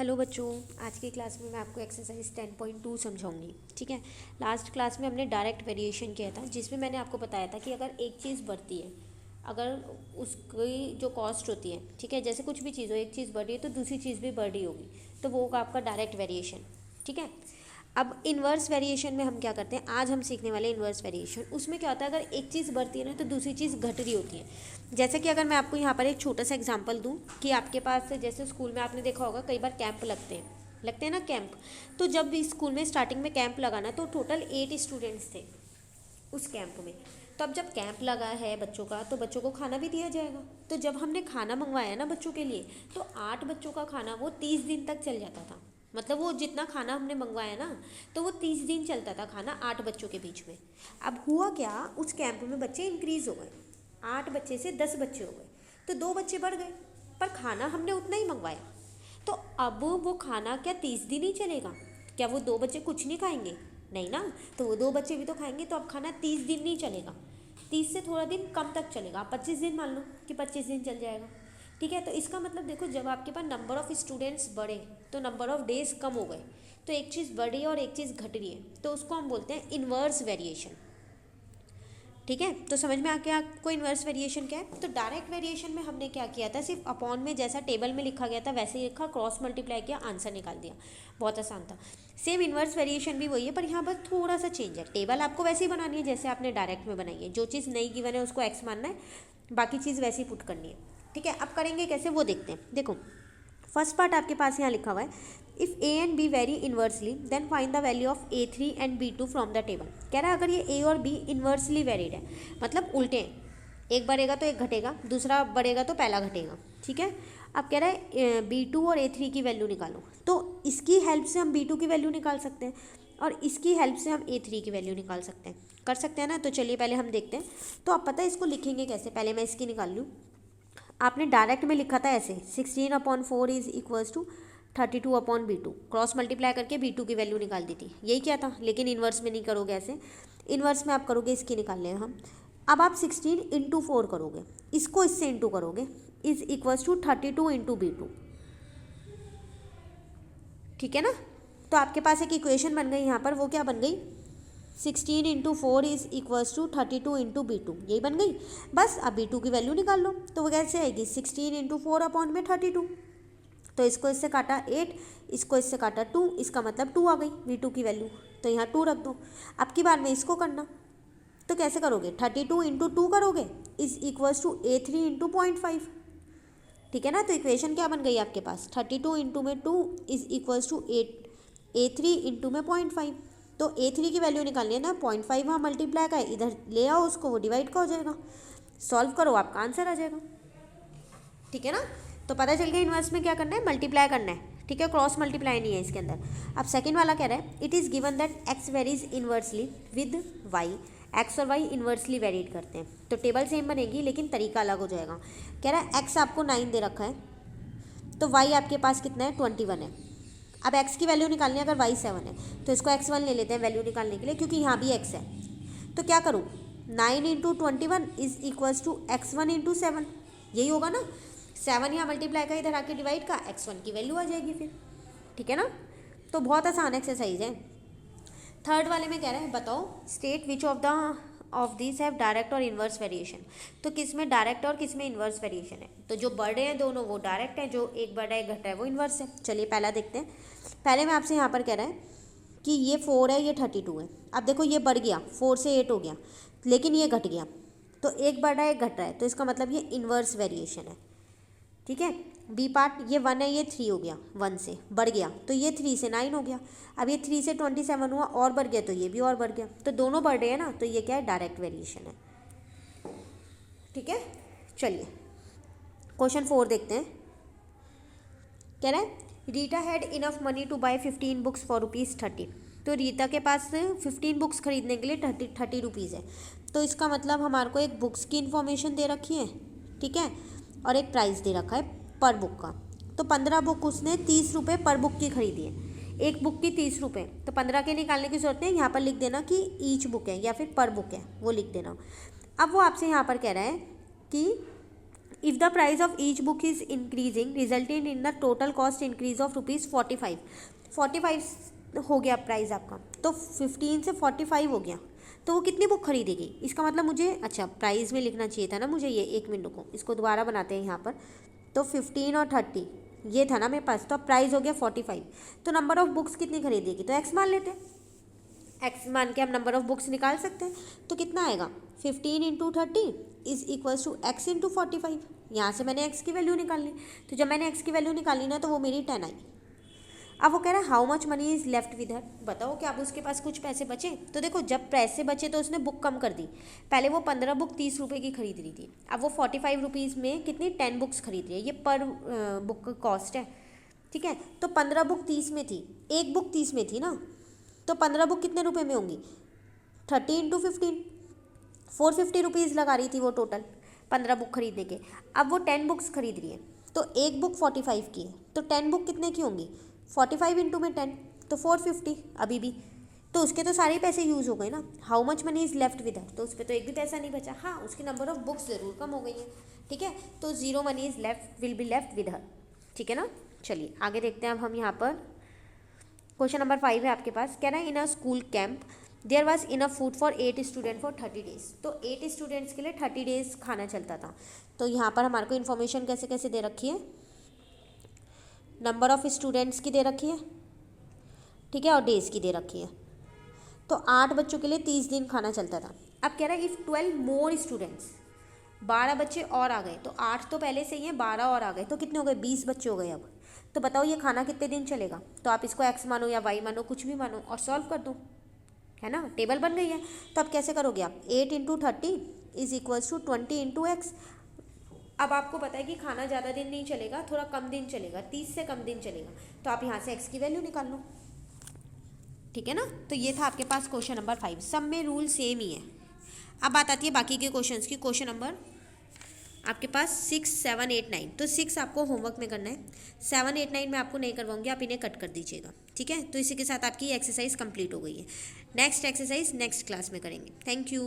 Hello बच्चों, आज की क्लास में मैं आपको एक्सरसाइज 10.2 समझाऊंगी। ठीक है। लास्ट क्लास में हमने डायरेक्ट वेरिएशन किया था, जिसमें मैंने आपको बताया था कि अगर एक चीज़ बढ़ती है, अगर उसकी जो कॉस्ट होती है, ठीक है, जैसे कुछ भी चीज़ हो, एक चीज़ बढ़ रही है तो दूसरी चीज़ भी बढ़ रही होगी, तो वो होगा आपका डायरेक्ट वेरिएशन। ठीक है। अब इन्वर्स वेरिएशन में हम क्या करते हैं, आज हम सीखने वाले इन्वर्स वेरिएशन। उसमें क्या होता है, अगर एक चीज़ बढ़ती है ना तो दूसरी चीज़ घट रही होती है। जैसे कि अगर मैं आपको यहाँ पर एक छोटा सा एग्जांपल दूँ कि आपके पास जैसे स्कूल में आपने देखा होगा कई बार कैंप लगते हैं ना कैंप। तो जब भी स्कूल में स्टार्टिंग में कैंप लगाना तो टोटल 8 स्टूडेंट्स थे उस कैंप में। तो अब जब कैंप लगा है बच्चों का तो बच्चों को खाना भी दिया जाएगा। तो जब हमने खाना मंगवाया ना बच्चों के लिए, तो 8 बच्चों का खाना वो 30 दिन तक चल जाता था। मतलब वो जितना खाना हमने मंगवाया ना, तो वो 30 दिन चलता था खाना 8 बच्चों के बीच में। अब हुआ क्या, उस कैंप में बच्चे इंक्रीज हो गए, 8 बच्चे से 10 बच्चे हो गए, तो 2 बच्चे बढ़ गए, पर खाना हमने उतना ही मंगवाया। तो अब वो खाना क्या 30 दिन ही चलेगा? क्या वो 2 बच्चे कुछ नहीं खाएंगे? नहीं ना। तो वो 2 बच्चे भी तो खाएंगे। तो अब खाना 30 दिन नहीं चलेगा, 30 से थोड़ा दिन कम तक चलेगा। 25 दिन मान लो कि 25 दिन चल जाएगा। ठीक है। तो इसका मतलब देखो, जब आपके पास नंबर ऑफ़ स्टूडेंट्स बढ़े तो नंबर ऑफ़ डेज कम हो गए, तो एक चीज़ बढ़ रही है और एक चीज़ घट रही है, तो उसको हम बोलते हैं इन्वर्स वेरिएशन। ठीक है। तो समझ में आ गया आपको इन्वर्स वेरिएशन क्या है। तो डायरेक्ट वेरिएशन में हमने क्या किया था, सिर्फ अपॉन में जैसा टेबल में लिखा गया था वैसे ही लिखा, क्रॉस मल्टीप्लाई किया, आंसर निकाल दिया। बहुत आसान था। सेम इन्वर्स वेरिएशन भी वही है, पर यहाँ बस थोड़ा सा चेंज है। टेबल आपको वैसे ही बनानी है जैसे आपने डायरेक्ट में बनाई है। जो चीज़ नहीं गिवन है उसको एक्स मानना है, बाकी चीज़ वैसे ही पुट करनी है। ठीक है। अब करेंगे कैसे वो देखते हैं। देखो, फर्स्ट पार्ट आपके पास यहाँ लिखा हुआ है, if A and B vary inversely then find the value of A3 and B2 from the table. कह रहा है अगर ये ए और बी इन्वर्सली वेरिड है, मतलब उल्टे हैं, एक बढ़ेगा तो एक घटेगा, दूसरा बढ़ेगा तो पहला घटेगा। ठीक है। अब कह रहा है B2 और A3 की वैल्यू निकालो, तो इसकी हेल्प से हम B2 की वैल्यू निकाल सकते हैं और इसकी हेल्प से हम A3 की वैल्यू निकाल सकते हैं। कर सकते हैं ना। तो चलिए पहले हम देखते हैं। तो आप पता है इसको लिखेंगे कैसे, पहले मैं इसकी निकाल लूँ। आपने डायरेक्ट में लिखा था ऐसे, 16/4 is equals to 32/B2, cross multiply करके B2 की वैल्यू निकाल दी थी, यही क्या था। लेकिन इन्वर्स में नहीं करोगे ऐसे, इन्वर्स में आप करोगे इसकी निकाल लें हम। अब आप 16 इंटू 4 करोगे, इसको इससे इंटू करोगे, is equals to 32 into B2। ठीक है ना। तो आपके पास एक इक्वेशन बन गई यहाँ पर, वो क्या बन गई, 16 into 4 is equals to 32 into B2, यही बन गई। बस अब B2 की वैल्यू निकाल लो, तो वो कैसे आएगी, 16 इंटू 4 अपॉन में 32। तो इसको इससे काटा 8, इसको इससे काटा 2, इसका मतलब 2 आ गई B2 की वैल्यू, तो यहाँ 2 रख दो। अब की बार में इसको करना, तो कैसे करोगे, 32 इंटू 2 करोगे, is equals to A3 into 0.5। ठीक है ना। तो इक्वेशन क्या बन गई आपके पास, 32 इंटू में 2 is equals to A3 into में 0.5। तो A3 की वैल्यू निकालनी है ना, 0.5 वहाँ मल्टीप्लाई का है, इधर ले आओ उसको, वो डिवाइड का हो जाएगा, सॉल्व करो आपका आंसर आ जाएगा। ठीक है ना। तो पता चल गया इन्वर्स में क्या करना है, मल्टीप्लाई करना है। ठीक है, क्रॉस मल्टीप्लाई नहीं है इसके अंदर। अब सेकंड वाला कह रहा है, it is given that x varies inversely with y, x और वाई इन्वर्सली वेरीड करते हैं। तो टेबल सेम बनेगी लेकिन तरीका अलग हो जाएगा। कह रहा है एक्स आपको 9 दे रखा है, तो वाई आपके पास कितना है, 21 है। अब x की वैल्यू निकालनी है, अगर y 7 है तो इसको x1 ले लेते हैं वैल्यू निकालने के लिए, क्योंकि यहाँ भी x है। तो क्या करूँ, 9 into 21 is equals to x1 into 7, यही होगा ना। 7 यहाँ मल्टीप्लाई का, इधर आके डिवाइड का, x1 की वैल्यू आ जाएगी फिर। ठीक है ना। तो बहुत आसान एक्सरसाइज है। थर्ड वाले में कह रहा है, बताओ state which of this have direct और इन्वर्स वेरिएशन। तो किस में डायरेक्ट और किस में इन्वर्स वेरिएशन है। तो जो बढ़ रहे हैं दोनों वो डायरेक्ट है, जो एक बढ़ रहा है घट रहा है वो इन्वर्स है। चलिए पहला देखते हैं। पहले में आपसे यहाँ पर कह रहा है कि ये 4 है, ये 32 है। अब देखो ये बढ़ गया, 4 से 8 हो गया, लेकिन ये घट गया, तो एक बढ़ रहा है एक घट रहा है, तो इसका मतलब ये इन्वर्स वेरिएशन है। ठीक है। बी पार्ट, ये 1 है, ये 3 हो गया, 1 से बढ़ गया, तो ये 3 से 9 हो गया। अब ये 3 से 27 हुआ, और बढ़ गया, तो ये भी और बढ़ गया, तो दोनों बढ़ रहे हैं ना, तो ये क्या है, डायरेक्ट वेरिएशन है। ठीक है। चलिए क्वेश्चन 4 देखते हैं। कह रहा है, Rita had enough money to buy 15 books for ₹30। तो रीता के पास 15 बुक्स खरीदने के लिए 30 रुपीज़ है। तो इसका मतलब हमारे को एक बुक्स की इन्फॉर्मेशन दे रखी है, ठीक है, और एक प्राइस दे रखा है पर बुक का। तो 15 बुक उसने 30 रुपये पर बुक की खरीदी है, एक बुक की 30 रुपये, तो 15 के निकालने की जरूरत नहीं, यहाँ पर लिख देना कि ईच बुक है या फिर पर बुक है, वो लिख देना। अब वो आपसे यहाँ पर कह रहा है कि if the price of each book is increasing resulting in the total cost increase of ₹45। 45 हो गया प्राइस आपका, तो 15 से 45 हो गया, तो वो कितनी बुक खरीदेगी? इसका मतलब मुझे, अच्छा प्राइस में लिखना चाहिए था ना मुझे ये, 1 मिनट को इसको दोबारा बनाते हैं यहाँ पर। तो 15 और 30 ये था ना मेरे पास, तो अब प्राइस हो गया 45। तो नंबर ऑफ बुक्स कितनी खरीदेगी? तो एक्स मान लेते हैं, एक्स मान के हम नंबर ऑफ बुक्स निकाल सकते हैं। तो कितना आएगा? 15 into 30 is equals to x into 45। यहाँ से मैंने एक्स की वैल्यू निकाल ली, तो जब मैंने एक्स की वैल्यू निकाली ना तो वो मेरी 10 आई। अब वो कह रहा है how much money is left with her, बताओ कि अब उसके पास कुछ पैसे बचे? तो देखो जब पैसे बचे तो उसने बुक कम कर दी। पहले वो 15 बुक 30 रुपये की खरीद रही थी, अब वो 45 रुपीज़ में कितनी 10 बुक्स खरीद रही है, ये पर बुक का कॉस्ट है, ठीक है। तो 15 बुक 30 में थी, एक बुक 30 में थी ना, तो 15 बुक कितने रुपए में होंगी? 30 इंटू 15, 450 रुपीज़ लगा रही थी वो टोटल 15 बुक खरीदने के। अब वो 10 बुक्स खरीद रही है, तो एक बुक 45 की है, तो 10 बुक कितने की होंगी? 45 इंटू में 10, तो 450 अभी भी, तो उसके तो सारे पैसे यूज़ हो गए ना। How much money is left with her, तो उस पर तो एक भी पैसा नहीं बचा। हाँ, उसकी नंबर ऑफ बुक्स ज़रूर कम हो गई है, ठीक है। तो 0 money is left, will be left with her, ठीक है ना। चलिए आगे देखते हैं अब हम यहाँ पर। क्वेश्चन नंबर 5 है आपके पास, कह रहा है in a school camp there was enough food for 8 student for 30 days. तो 8 स्टूडेंट्स के लिए 30 डेज खाना चलता था। तो यहाँ पर हमारे को इन्फॉर्मेशन कैसे कैसे दे रखी है, नंबर ऑफ स्टूडेंट्स की दे रखी है, ठीक है, और डेज़ की दे रखी है। तो 8 बच्चों के लिए 30 दिन खाना चलता था। अब कह रहा है इफ़ 12 मोर स्टूडेंट्स, 12 बच्चे और आ गए, तो 8 तो पहले से ही हैं, 12 और आ गए, तो कितने हो गए? 20 बच्चे हो गए अब। तो बताओ ये खाना कितने दिन चलेगा? तो आप इसको एक्स मानो या वाई मानो, कुछ भी मानो, और सॉल्व कर दो, है ना, टेबल बन गई है। तो अब कैसे करोगे आप? 8 into 30 is equals to 20 into x. अब आपको पता है कि खाना ज़्यादा दिन नहीं चलेगा, थोड़ा कम दिन चलेगा, 30 से कम दिन चलेगा, तो आप यहाँ से एक्स की वैल्यू निकाल लो, ठीक है ना। तो ये था आपके पास क्वेश्चन नंबर 5, सब में रूल सेम ही है। अब बात आती है बाकी के क्वेश्चंस की। क्वेश्चन नंबर आपके पास 6, 7, 8, 9, तो 6 आपको होमवर्क में करना है, 7, 8, 9 में आपको नहीं करवाऊंगी, आप इन्हें कट कर दीजिएगा, ठीक है। तो इसी के साथ आपकी एक्सरसाइज कंप्लीट हो गई है। नेक्स्ट एक्सरसाइज नेक्स्ट क्लास में करेंगे। Thank you.